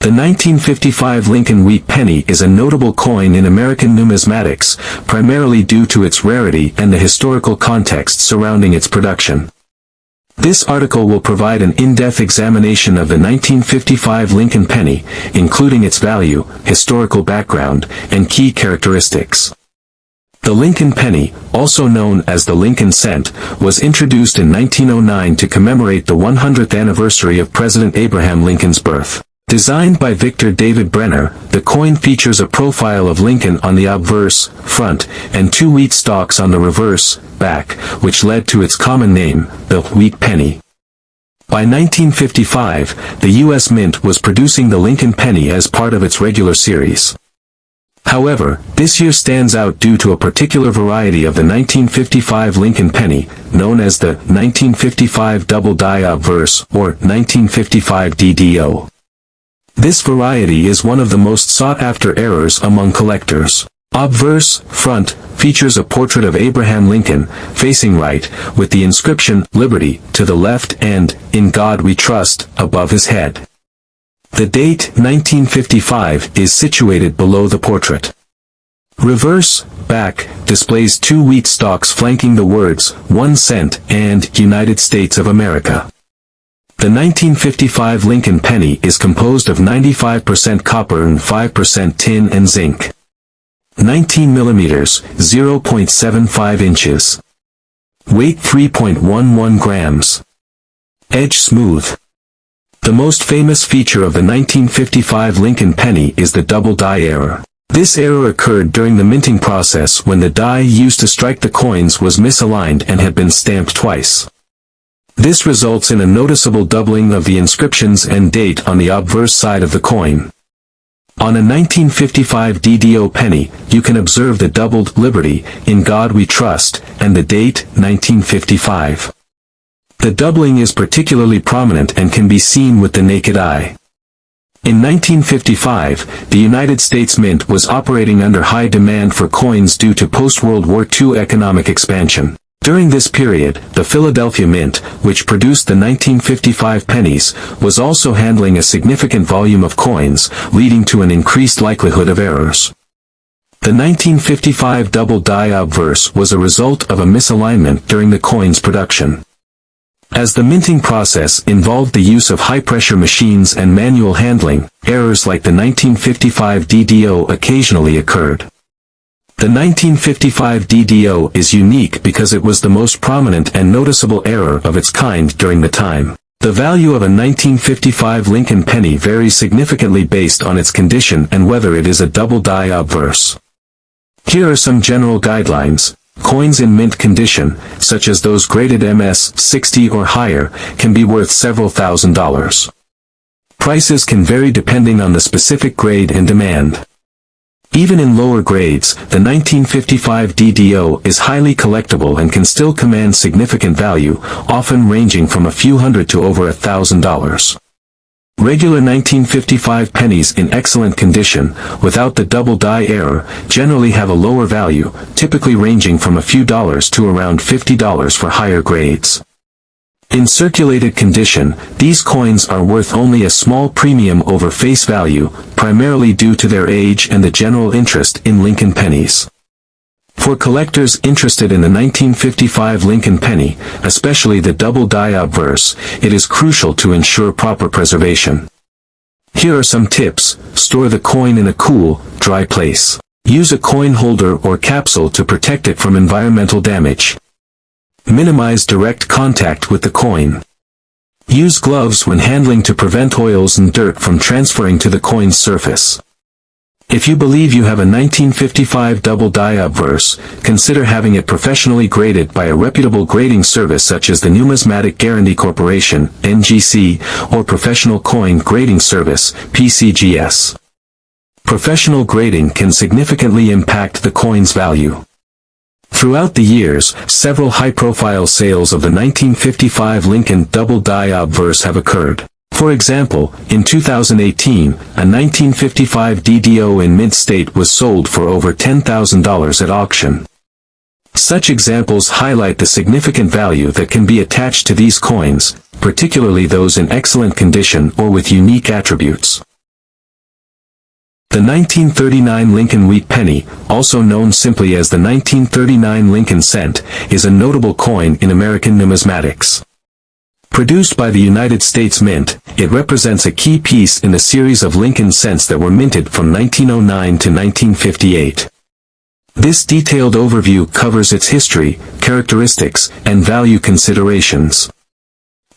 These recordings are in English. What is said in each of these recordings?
The 1955 Lincoln Wheat Penny is a notable coin in American numismatics, primarily due to its rarity and the historical context surrounding its production. This article will provide an in-depth examination of the 1955 Lincoln Penny, including its value, historical background, and key characteristics. The Lincoln Penny, also known as the Lincoln Cent, was introduced in 1909 to commemorate the 100th anniversary of President Abraham Lincoln's birth. Designed by Victor David Brenner, the coin features a profile of Lincoln on the obverse, front, and two wheat stalks on the reverse, back, which led to its common name, the Wheat Penny. By 1955, the U.S. Mint was producing the Lincoln Penny as part of its regular series. However, this year stands out due to a particular variety of the 1955 Lincoln Penny, known as the 1955 Double Die Obverse, or 1955 DDO. This variety is one of the most sought-after errors among collectors. Obverse, front, features a portrait of Abraham Lincoln, facing right, with the inscription, Liberty, to the left and, In God We Trust, above his head. The date, 1955, is situated below the portrait. Reverse, back, displays two wheat stalks flanking the words, 1 cent, and, United States of America. The 1955 Lincoln Penny is composed of 95% copper and 5% tin and zinc. 19 millimeters, 0.75 inches. Weight 3.11 grams. Edge smooth. The most famous feature of the 1955 Lincoln Penny is the double die error. This error occurred during the minting process when the die used to strike the coins was misaligned and had been stamped twice. This results in a noticeable doubling of the inscriptions and date on the obverse side of the coin. On a 1955 DDO penny, you can observe the doubled Liberty, In God We Trust, and the date, 1955. The doubling is particularly prominent and can be seen with the naked eye. In 1955, the United States Mint was operating under high demand for coins due to post-World War II economic expansion. During this period, the Philadelphia Mint, which produced the 1955 pennies, was also handling a significant volume of coins, leading to an increased likelihood of errors. The 1955 double die obverse was a result of a misalignment during the coin's production. As the minting process involved the use of high-pressure machines and manual handling, errors like the 1955 DDO occasionally occurred. The 1955 DDO is unique because it was the most prominent and noticeable error of its kind during the time. The value of a 1955 Lincoln Penny varies significantly based on its condition and whether it is a double die obverse. Here are some general guidelines. Coins in mint condition, such as those graded MS 60 or higher, can be worth several $1,000s. Prices can vary depending on the specific grade and demand. Even in lower grades, the 1955 DDO is highly collectible and can still command significant value, often ranging from a few hundred to over $1,000. Regular 1955 pennies in excellent condition, without the double die error, generally have a lower value, typically ranging from a few dollars to around $50 for higher grades. In circulated condition, these coins are worth only a small premium over face value, primarily due to their age and the general interest in Lincoln pennies. For collectors interested in the 1955 Lincoln Penny, especially the double die obverse, it is crucial to ensure proper preservation. Here are some tips. Store the coin in a cool, dry place. Use a coin holder or capsule to protect it from environmental damage. Minimize direct contact with the coin. Use gloves when handling to prevent oils and dirt from transferring to the coin's surface. If you believe you have a 1955 double die obverse, consider having it professionally graded by a reputable grading service such as the Numismatic Guarantee Corporation, NGC, or Professional Coin Grading Service, PCGS. Professional grading can significantly impact the coin's value. Throughout the years, several high-profile sales of the 1955 Lincoln double die obverse have occurred. For example, in 2018, a 1955 DDO in mint state was sold for over $10,000 at auction. Such examples highlight the significant value that can be attached to these coins, particularly those in excellent condition or with unique attributes. The 1939 Lincoln Wheat Penny, also known simply as the 1939 Lincoln Cent, is a notable coin in American numismatics. Produced by the United States Mint, it represents a key piece in the series of Lincoln cents that were minted from 1909 to 1958. This detailed overview covers its history, characteristics, and value considerations.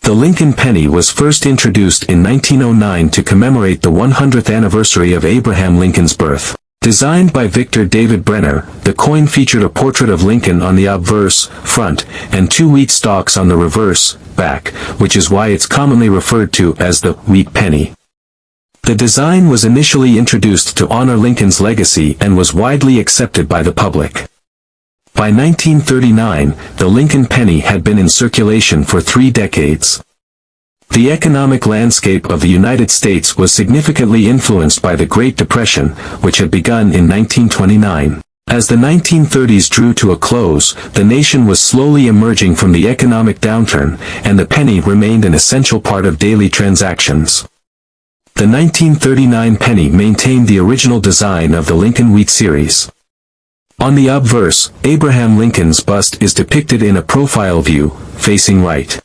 The Lincoln penny was first introduced in 1909 to commemorate the 100th anniversary of Abraham Lincoln's birth. Designed by Victor David Brenner, the coin featured a portrait of Lincoln on the obverse, front, and 2 wheat stalks on the reverse, back, which is why it's commonly referred to as the wheat penny. The design was initially introduced to honor Lincoln's legacy and was widely accepted by the public. By 1939, the Lincoln penny had been in circulation for 3 decades. The economic landscape of the United States was significantly influenced by the Great Depression, which had begun in 1929. As the 1930s drew to a close, the nation was slowly emerging from the economic downturn, and the penny remained an essential part of daily transactions. The 1939 penny maintained the original design of the Lincoln Wheat series. On the obverse, Abraham Lincoln's bust is depicted in a profile view, facing right.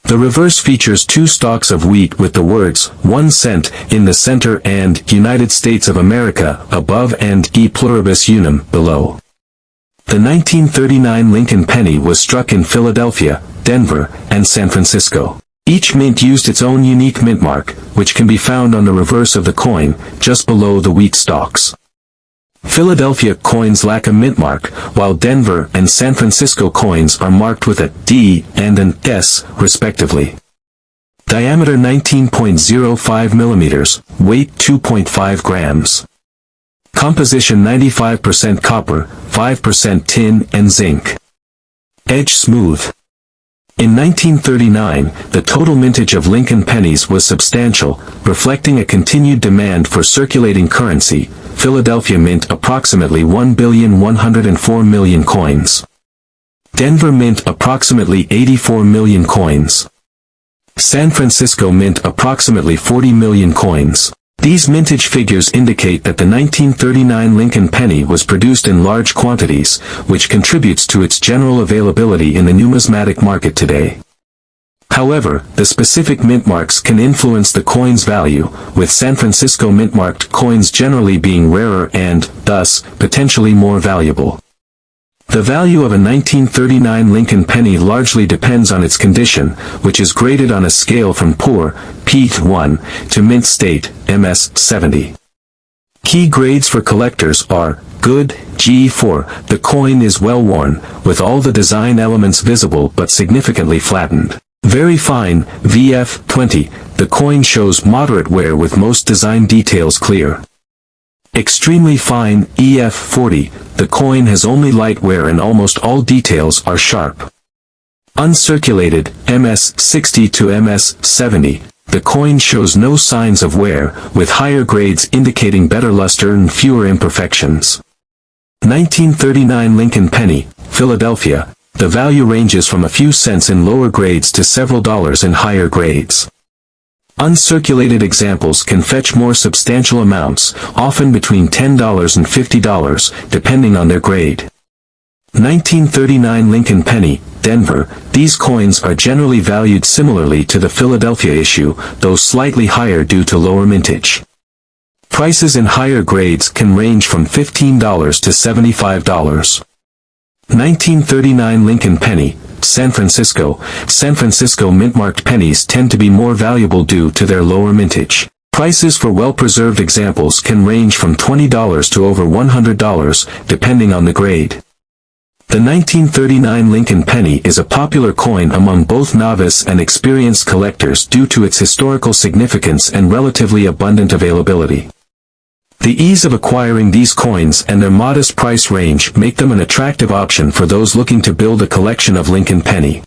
The reverse features 2 stalks of wheat with the words, 1 cent, in the center and United States of America, above and E pluribus unum, below. The 1939 Lincoln penny was struck in Philadelphia, Denver, and San Francisco. Each mint used its own unique mint mark, which can be found on the reverse of the coin, just below the wheat stalks. Philadelphia coins lack a mint mark, while Denver and San Francisco coins are marked with a D and an S, respectively. Diameter 19.05 millimeters, weight 2.5 grams. Composition 95% copper, 5% tin and zinc. Edge smooth. In 1939, the total mintage of Lincoln pennies was substantial, reflecting a continued demand for circulating currency. Philadelphia mint approximately 1,104,000,000 coins. Denver mint approximately 84 million coins. San Francisco mint approximately 40 million coins. These mintage figures indicate that the 1939 Lincoln penny was produced in large quantities, which contributes to its general availability in the numismatic market today. However, the specific mint marks can influence the coin's value, with San Francisco mint-marked coins generally being rarer and, thus, potentially more valuable. The value of a 1939 Lincoln penny largely depends on its condition, which is graded on a scale from poor, P1, to mint state, MS 70. Key grades for collectors are, good, G4, the coin is well worn, with all the design elements visible but significantly flattened. Very fine, VF 20, the coin shows moderate wear with most design details clear. Extremely fine, EF 40, the coin has only light wear and almost all details are sharp. Uncirculated, MS 60 to MS 70, the coin shows no signs of wear, with higher grades indicating better luster and fewer imperfections. 1939 Lincoln penny, Philadelphia. The value ranges from a few cents in lower grades to several dollars in higher grades. Uncirculated examples can fetch more substantial amounts, often between $10 and $50, depending on their grade. 1939 Lincoln penny, Denver. These coins are generally valued similarly to the Philadelphia issue, though slightly higher due to lower mintage. Prices in higher grades can range from $15 to $75. 1939 Lincoln penny, San Francisco. San Francisco mint-marked pennies tend to be more valuable due to their lower mintage. Prices for well-preserved examples can range from $20 to over $100, depending on the grade. The 1939 Lincoln penny is a popular coin among both novice and experienced collectors due to its historical significance and relatively abundant availability. The ease of acquiring these coins and their modest price range make them an attractive option for those looking to build a collection of Lincoln penny.